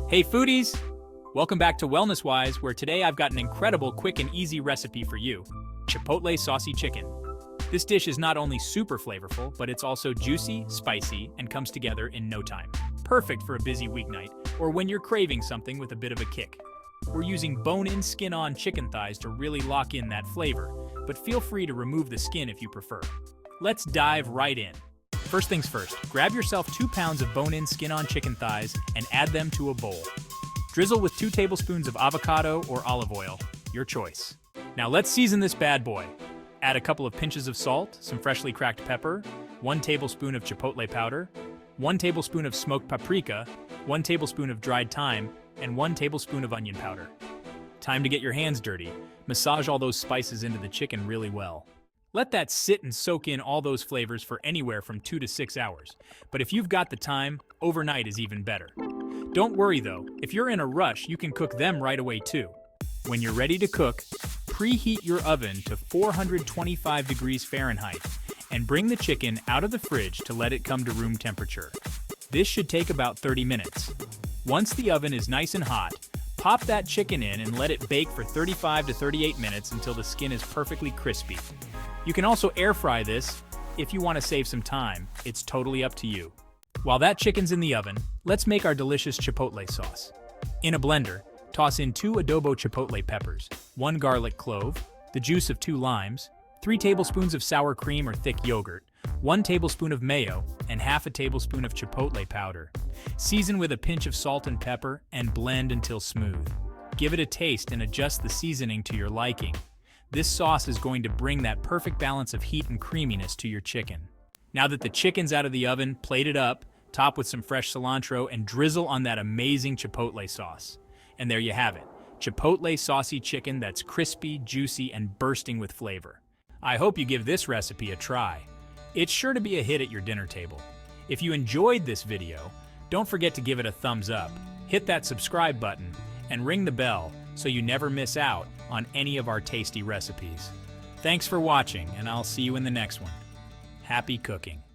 Hey foodies! Welcome back to Wellness Wise, where today I've got an incredible quick and easy recipe for you. Chipotle Saucy Chicken. This dish is not only super flavorful, but it's also juicy, spicy, and comes together in no time. Perfect for a busy weeknight, or when you're craving something with a bit of a kick. We're using bone-in, skin-on chicken thighs to really lock in that flavor, but feel free to remove the skin if you prefer. Let's dive right in. First things first, grab yourself 2 pounds of bone-in, skin-on chicken thighs and add them to a bowl. Drizzle with 2 tablespoons of avocado or olive oil, your choice. Now let's season this bad boy. Add a couple of pinches of salt, some freshly cracked pepper, 1 tablespoon of chipotle powder, 1 tablespoon of smoked paprika, 1 tablespoon of dried thyme, and 1 tablespoon of onion powder. Time to get your hands dirty. Massage all those spices into the chicken really well. Let that sit and soak in all those flavors for anywhere from 2 to 6 hours. But if you've got the time, overnight is even better. Don't worry though, if you're in a rush, you can cook them right away too. When you're ready to cook, preheat your oven to 425 degrees Fahrenheit and bring the chicken out of the fridge to let it come to room temperature. This should take about 30 minutes. Once the oven is nice and hot, pop that chicken in and let it bake for 35 to 38 minutes until the skin is perfectly crispy. You can also air fry this if you want to save some time. It's totally up to you. While that chicken's in the oven, let's make our delicious chipotle sauce. In a blender, toss in 2 adobo chipotle peppers, 1 garlic clove, the juice of 2 limes, 3 tablespoons of sour cream or thick yogurt, 1 tablespoon of mayo, and half a tablespoon of chipotle powder. Season with a pinch of salt and pepper and blend until smooth. Give it a taste and adjust the seasoning to your liking. This sauce is going to bring that perfect balance of heat and creaminess to your chicken. Now that the chicken's out of the oven, plate it up, top with some fresh cilantro, and drizzle on that amazing chipotle sauce. And there you have it, Chipotle Saucy Chicken that's crispy, juicy, and bursting with flavor. I hope you give this recipe a try. It's sure to be a hit at your dinner table. If you enjoyed this video, don't forget to give it a thumbs up, hit that subscribe button, and ring the bell so you never miss out on any of our tasty recipes. Thanks for watching, and I'll see you in the next one. Happy cooking!